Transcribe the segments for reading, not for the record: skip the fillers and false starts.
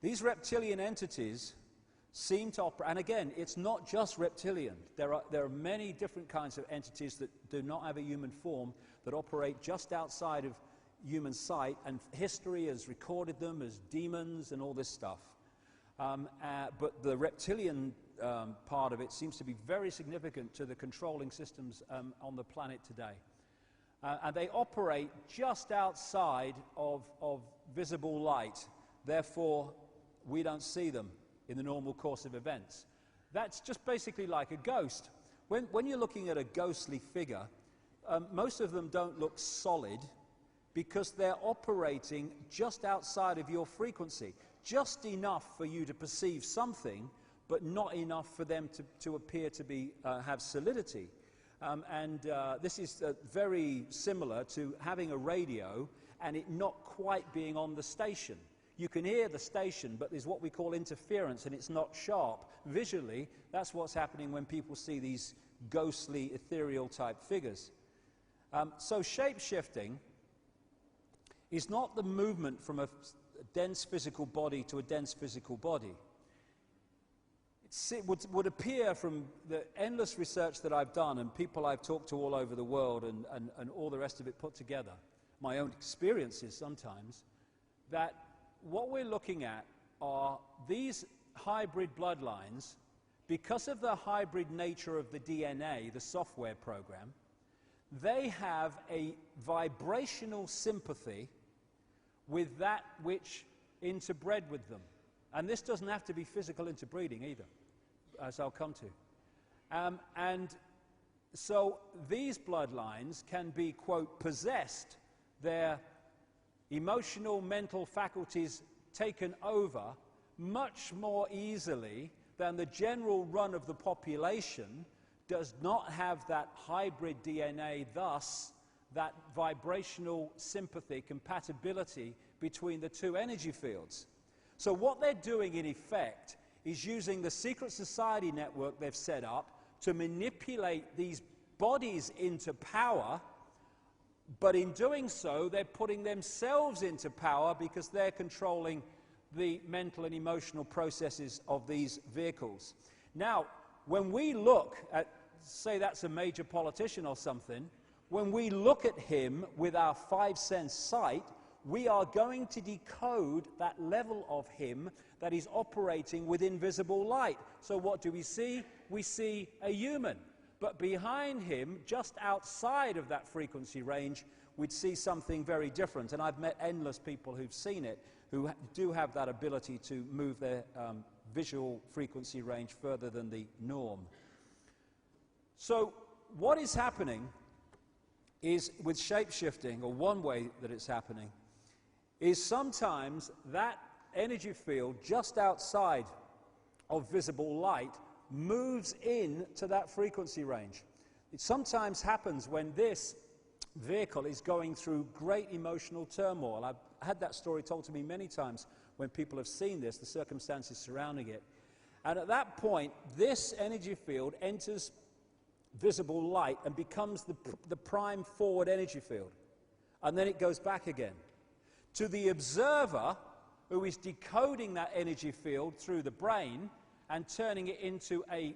These reptilian entities seem to operate, and again, it's not just reptilian. There are many different kinds of entities that do not have a human form that operate just outside of human sight, and history has recorded them as demons and all this stuff. But the reptilian part of it seems to be very significant to the controlling systems on the planet today. And they operate just outside of visible light. Therefore, we don't see them in the normal course of events. That's just basically like a ghost. When you're looking at a ghostly figure, most of them don't look solid because they're operating just outside of your frequency. Just enough for you to perceive something, but not enough for them to appear to be have solidity. This is very similar to having a radio and it not quite being on the station. You can hear the station, but there's what we call interference, and it's not sharp. Visually, that's what's happening when people see these ghostly, ethereal type figures. So shape-shifting is not the movement from a dense physical body to a dense physical body. It would appear from the endless research that I've done and people I've talked to all over the world and all the rest of it put together, my own experiences sometimes, that what we're looking at are these hybrid bloodlines. Because of the hybrid nature of the DNA, the software program, they have a vibrational sympathy with that which interbred with them. And this doesn't have to be physical interbreeding either, as I'll come to. And so these bloodlines can be, quote, possessed, their emotional, mental faculties taken over much more easily than the general run of the population does not have that hybrid DNA, thus that vibrational sympathy, compatibility between the two energy fields. So what they're doing in effect is using the secret society network they've set up to manipulate these bodies into power, but in doing so they're putting themselves into power because they're controlling the mental and emotional processes of these vehicles. Now, when we look at, say that's a major politician or something, when we look at him with our five-sense sight, we are going to decode that level of him that is operating with invisible light. So what do we see? We see a human. But behind him, just outside of that frequency range, we'd see something very different. And I've met endless people who've seen it, who do have that ability to move their visual frequency range further than the norm. So what is happening is, with shape-shifting, or one way that it's happening, is sometimes that energy field just outside of visible light moves in to that frequency range. It sometimes happens when this vehicle is going through great emotional turmoil. I've had that story told to me many times when people have seen this, the circumstances surrounding it. And at that point, this energy field enters visible light and becomes the prime forward energy field. And then it goes back again. To the observer, who is decoding that energy field through the brain and turning it into a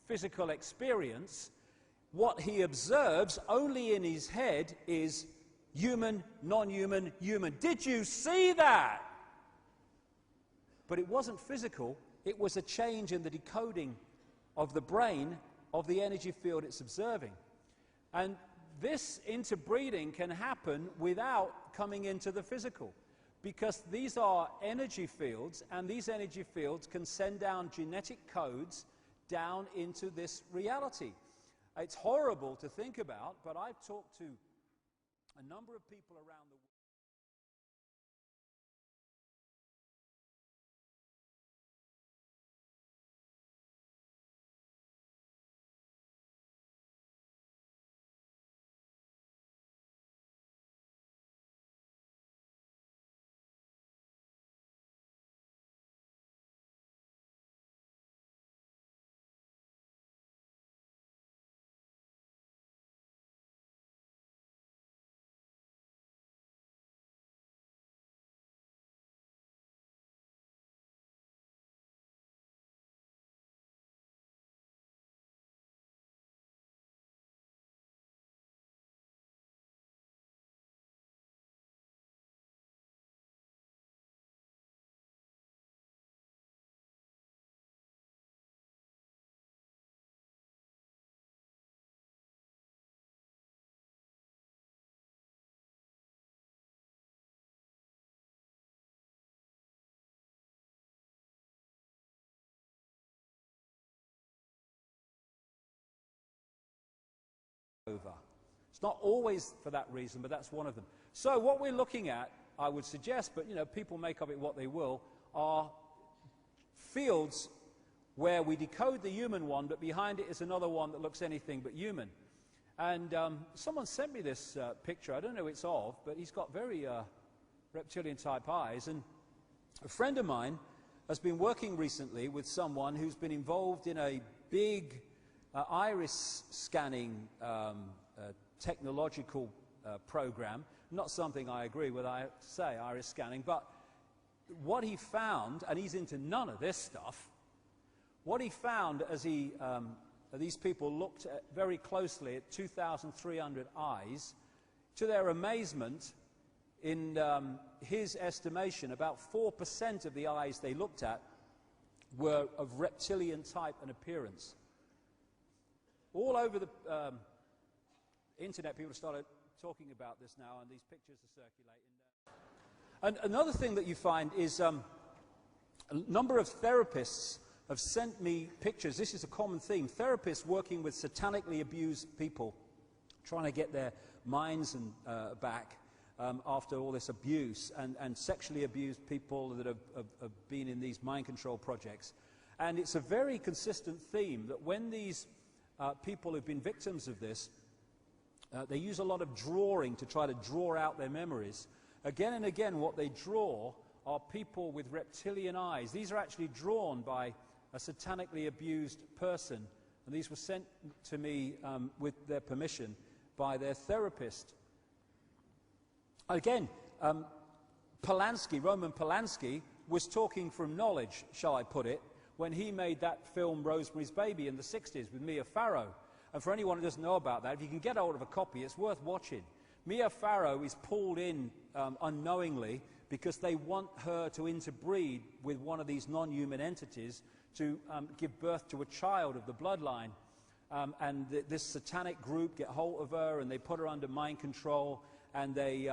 physical experience, what he observes only in his head is human, non-human, human. Did you see that? But it wasn't physical. It was a change in the decoding of the brain of the energy field it's observing. And this interbreeding can happen without coming into the physical, because these are energy fields, and these energy fields can send down genetic codes down into this reality. It's horrible to think about, but I've talked to a number of people around the world. over. It's not always for that reason, but that's one of them. So what we're looking at, I would suggest, but people make of it what they will, are fields where we decode the human one, but behind it is another one that looks anything but human. And someone sent me this picture. I don't know who it's of, but he's got very reptilian-type eyes. And a friend of mine has been working recently with someone who's been involved in a big iris scanning technological program. Not something I agree with, I say, iris scanning, but what he found, and he's into none of this stuff, what he found as these people looked at very closely at 2,300 eyes, to their amazement, in his estimation, about 4% of the eyes they looked at were of reptilian type and appearance. All over the internet, people have started talking about this now, and these pictures are circulating. And another thing that you find is a number of therapists have sent me pictures. This is a common theme. Therapists working with satanically abused people, trying to get their minds back after all this abuse, and sexually abused people that have been in these mind control projects. And it's a very consistent theme that when these people who've been victims of this, they use a lot of drawing to try to draw out their memories. Again and again, what they draw are people with reptilian eyes. These are actually drawn by a satanically abused person, and these were sent to me with their permission by their therapist. Again, Polanski, Roman Polanski, was talking from knowledge, shall I put it, when he made that film Rosemary's Baby in the 60s with Mia Farrow. And for anyone who doesn't know about that, if you can get hold of a copy, it's worth watching. Mia Farrow is pulled in unknowingly because they want her to interbreed with one of these non-human entities to give birth to a child of the bloodline. And this satanic group get hold of her, and they put her under mind control, and they,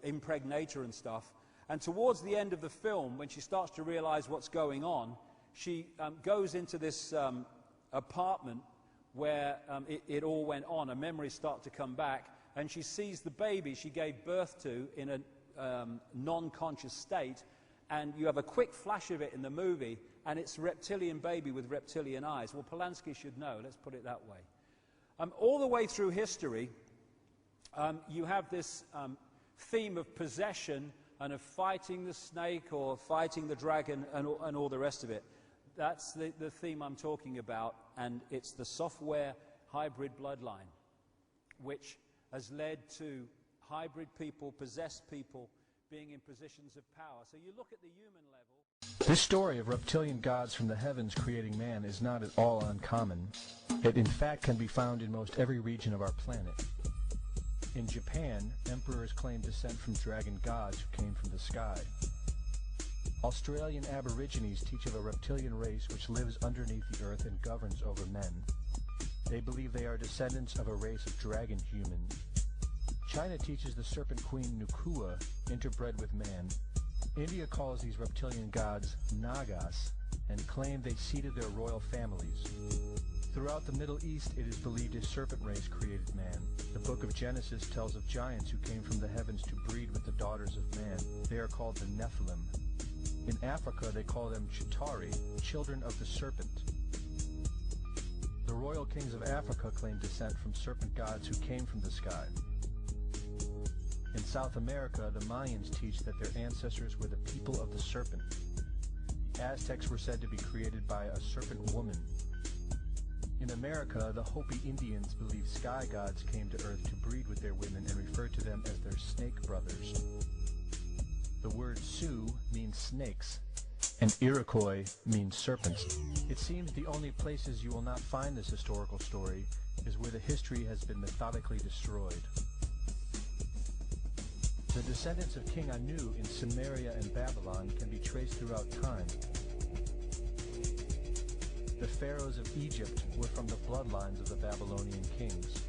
impregnate her and stuff. And towards the end of the film, when she starts to realize what's going on, she goes into this apartment where it all went on, and memories start to come back, and she sees the baby she gave birth to in a non-conscious state, and you have a quick flash of it in the movie, and it's a reptilian baby with reptilian eyes. Well, Polanski should know, let's put it that way. All the way through history, you have this theme of possession and of fighting the snake or fighting the dragon and all the rest of it. That's the theme I'm talking about, and it's the software hybrid bloodline, which has led to hybrid people, possessed people, being in positions of power. So you look at the human level. This story of reptilian gods from the heavens creating man is not at all uncommon. It in fact can be found in most every region of our planet. In Japan, emperors claim descent from dragon gods who came from the sky. Australian Aborigines teach of a reptilian race which lives underneath the earth and governs over men. They believe they are descendants of a race of dragon humans. China teaches the serpent queen Nukua interbred with man. India calls these reptilian gods Nagas and claim they seeded their royal families. Throughout the Middle East, it is believed a serpent race created man. The book of Genesis tells of giants who came from the heavens to breed with the daughters of man. They are called the Nephilim. In Africa, they call them Chitauri, children of the serpent. The royal kings of Africa claim descent from serpent gods who came from the sky. In South America, the Mayans teach that their ancestors were the people of the serpent. The Aztecs were said to be created by a serpent woman. In America, the Hopi Indians believe sky gods came to Earth to breed with their women and refer to them as their snake brothers. The word Sioux means snakes, and Iroquois means serpents. It seems the only places you will not find this historical story is where the history has been methodically destroyed. The descendants of King Anu in Sumeria and Babylon can be traced throughout time. The pharaohs of Egypt were from the bloodlines of the Babylonian kings.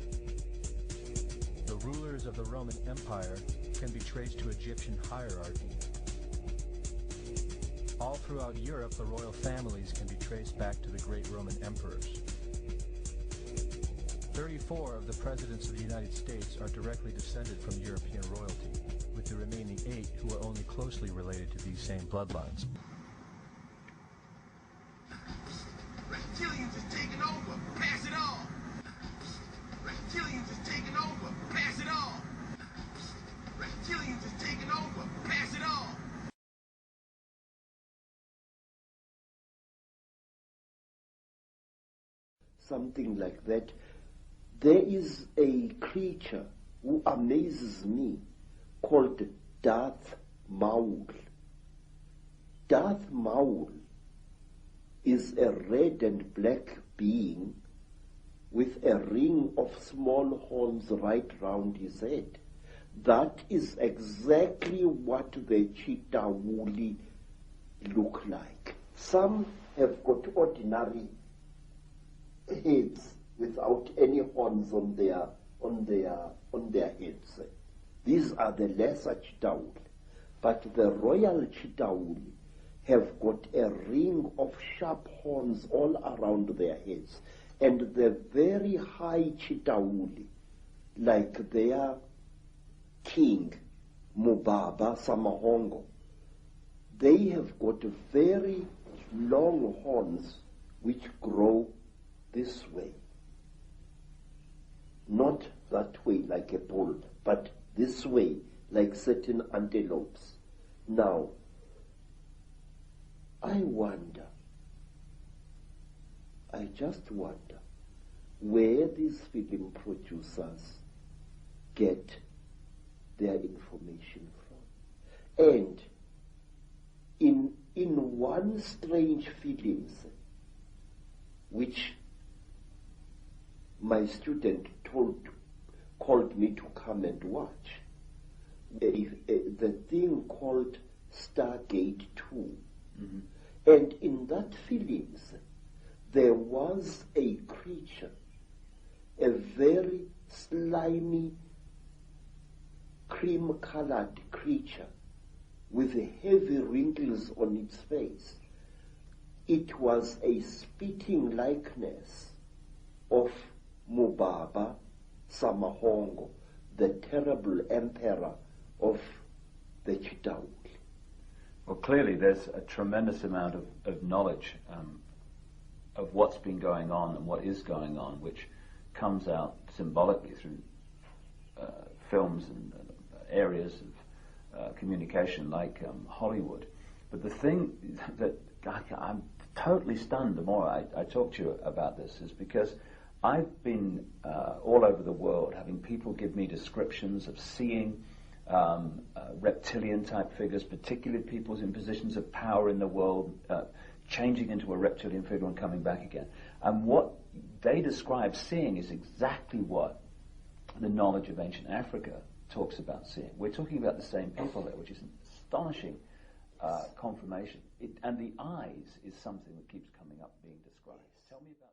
The rulers of the Roman Empire can be traced to Egyptian hierarchy. All throughout Europe, the royal families can be traced back to the great Roman emperors. 34 of the presidents of the United States are directly descended from European royalty, with the remaining 8 who are only closely related to these same bloodlines. Reptilians is taking over. Pass it on. Reptilians is taking over. Pass it on. Reptilians is taking over. Pass it on. Something like that. There is a creature who amazes me called Darth Maul. Darth Maul is a red and black being with a ring of small horns right round his head. That is exactly what the Chitauri look like. Some have got ordinary heads without any horns on their heads. These are the lesser Chitauri. But the royal Chitauri have got a ring of sharp horns all around their heads. And the very high Chitauri, like their king, Mubaba Samahongo, they have got very long horns which grow this way. Not that way like a bull, but this way like certain antelopes. Now, I just wonder where these film producers get their information from. And in one strange films, which my student called me to come and watch, the thing called Stargate 2. Mm-hmm. And in that films, there was a creature, a very slimy, cream-colored creature with heavy wrinkles on its face. It was a spitting likeness of Mubaba Samahongo, the terrible emperor of the Chitauri. Well, clearly there's a tremendous amount of knowledge of what's been going on and what is going on, which comes out symbolically through films and areas of communication like Hollywood. But the thing that I'm totally stunned the more I talk to you about this is because I've been all over the world having people give me descriptions of seeing reptilian-type figures, particularly people in positions of power in the world, changing into a reptilian figure and coming back again. And what they describe seeing is exactly what the knowledge of ancient Africa talks about seeing. We're talking about the same people there, which is an astonishing confirmation. And the eyes is something that keeps coming up being described. Tell me about